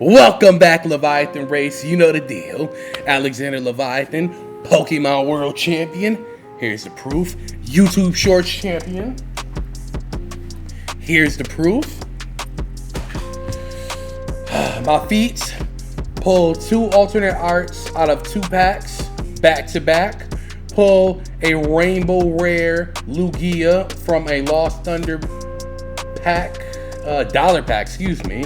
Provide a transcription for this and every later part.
Welcome back, Leviathan Race. You know the deal. Alexander Leviathan, Pokemon World Champion. Here's the proof. YouTube Shorts Champion. Here's the proof. My feats pull 2 alternate arts out of 2 packs, back to back. Pull a Rainbow Rare Lugia from a Lost Thunder pack, dollar pack, excuse me.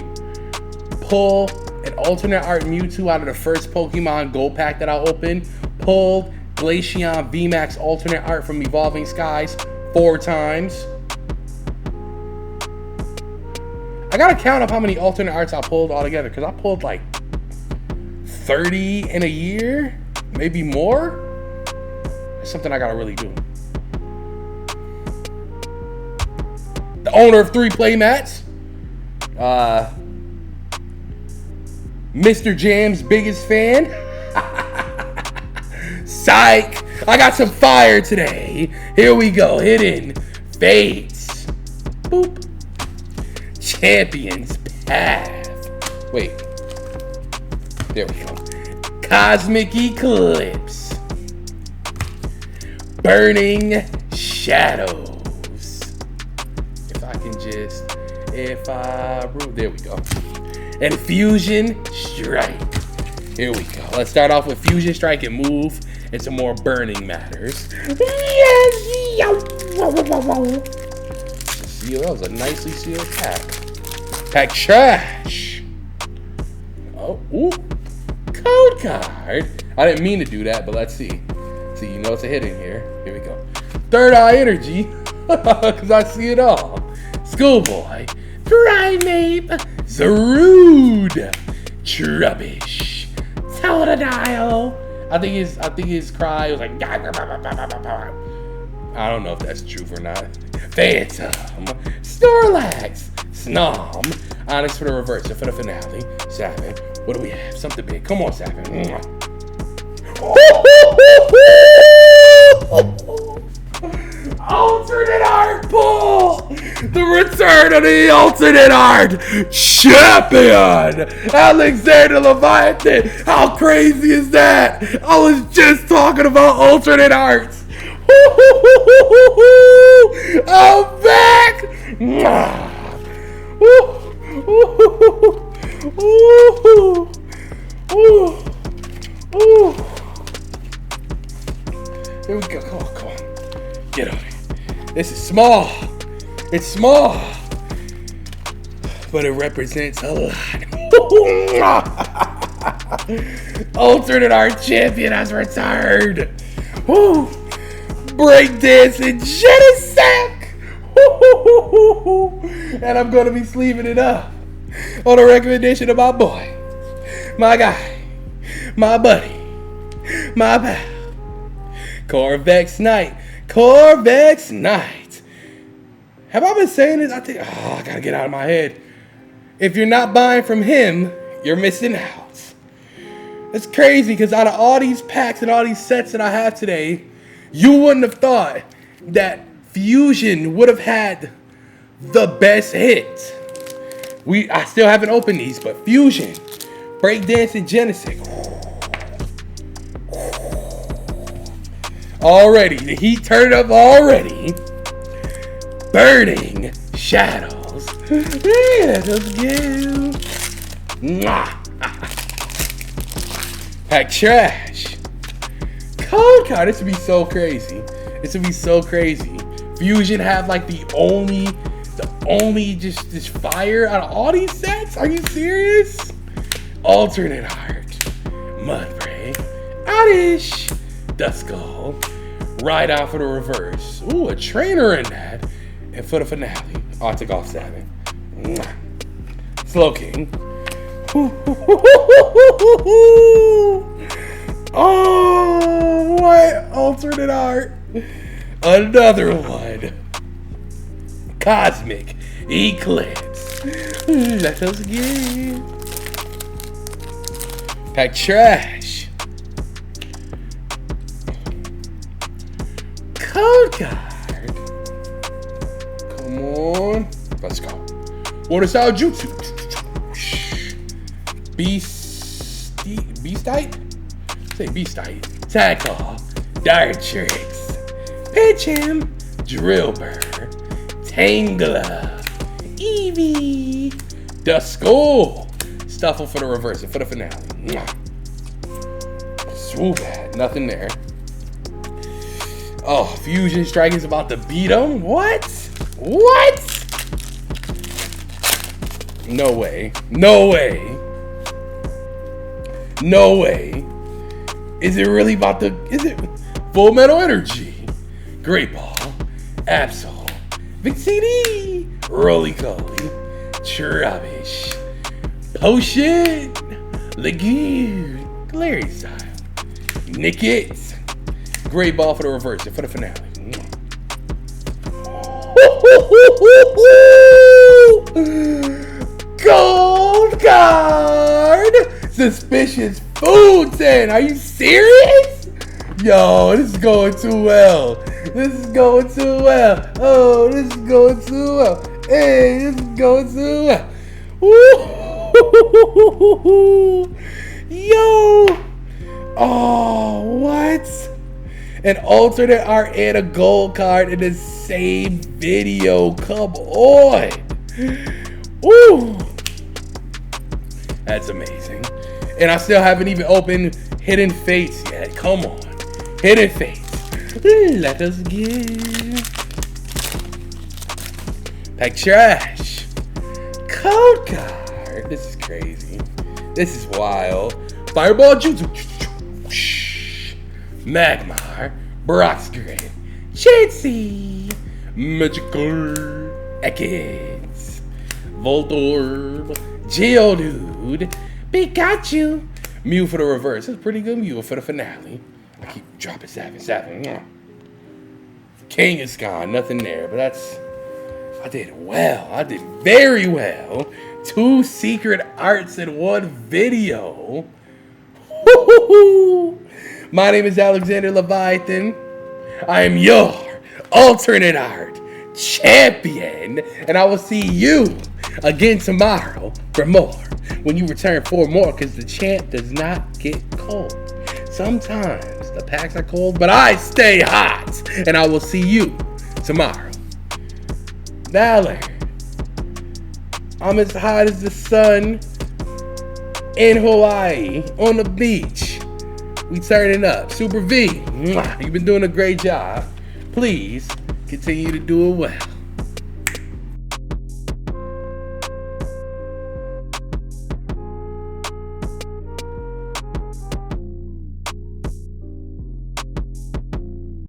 Pull an alternate art Mewtwo out of the first Pokemon Gold pack that I opened. Pulled Glaceon VMAX alternate art from Evolving Skies 4 times. I gotta count up how many alternate arts I pulled altogether, because I pulled like 30 in a year, maybe more. It's something I gotta really do. The owner of 3 playmats, Mr. Jam's biggest fan. Psych! I got some fire today. Here we go. Hidden Fates. Boop. Champions Path. Wait. There we go. Cosmic Eclipse. Burning Shadows. There we go. And Fusion Strike. Here we go. Let's start off with Fusion Strike and move into more burning matters. Seal, that was a nicely sealed pack. Pack trash. Oh, ooh. Code card. I didn't mean to do that, but let's see. See, you know it's a hit in here. Here we go. Third Eye Energy. Because I see it all. Schoolboy. Primeape. Zarude. Trubbish. Totodile. I think his cry was like. I don't know if that's true or not. Phantom. Snorlax. Snom. Onyx for the reverse. And for the finale. Savin. What do we have? Something big. Come on, Savin. Alternate art pull! The return of the alternate art champion! Alexander Leviathan! How crazy is that? I was just talking about alternate arts! I'm back! Here we go. Come on. Get on it. This is small. It's small. But it represents a lot. Alternate art champion has returned. Woo. Breakdancing Genesect. And I'm going to be sleeving it up on a recommendation of my boy, my guy, my buddy, my pal, Corvxnite. Corvxnite. Have I been saying this? I gotta get out of my head. If you're not buying from him, you're missing out. It's crazy because out of all these packs and all these sets that I have today, you wouldn't have thought that Fusion would have had the best hit. I still haven't opened these, but Fusion, Breakdancing Genesect. Already, the heat turned up already. Burning Shadows. Let's go. Pack trash. Code card. This would be so crazy. This would be so crazy. Fusion have like the only just fire out of all these sets. Are you serious? Alternate art. Mudbray. Oddish. Duskull. Ride out for the reverse. Ooh, a trainer in that. And for the finale, I'll take off Savin. Slowking. Oh, what alternate art? Another one. Cosmic Eclipse. Let us get. Pack trash. Code card. Come on. Let's go. Water style jutsu. Beastite? Say Beastite. Tackle. Dart Tricks. Pitch him. Drillbur. Tangela. Eevee. Duskull. Stuffle for the reverse and for the finale. Swoobat. Nothing there. Oh, Fusion Strike is about to beat him? What? What? No way. No way. No way. Is it really about to... Is it Full Metal Energy? Great Ball. Absol. Big CD. Roly-Coly. Trubbish. Potion. Lagoon. Glary Style. Nick It. Great Ball for the reverse and for the finale. Gold card! Suspicious Food 10. Are you serious? Yo, this is going too well. This is going too well. Oh, this is going too well. Hey, this is going too well. Woo! Yo! Oh, what? An alternate art and a gold card in the same video. Come on. Woo! That's amazing. And I still haven't even opened Hidden Fates yet. Come on. Hidden Fates. Let us give. Pack Trash. Code card. This is crazy. This is wild. Fireball Jutsu. Magmar. Brock's Grid. Chansey. Magical Ekans. Voltorb. Geodude. Pikachu. Mew for the reverse. That's pretty good Mew for the finale. I keep dropping 7. King is gone. Nothing there. But that's... I did well. I did very well. 2 secret arts in 1 video. Woo-hoo-hoo. My name is Alexander Leviathan. I am your alternate art champion. And I will see you again tomorrow for more. When you return for more, because the champ does not get cold. Sometimes the packs are cold, but I stay hot. And I will see you tomorrow. Valor. I'm as hot as the sun in Hawaii on the beach. We turning up. Super V, you've been doing a great job. Please continue to do it well.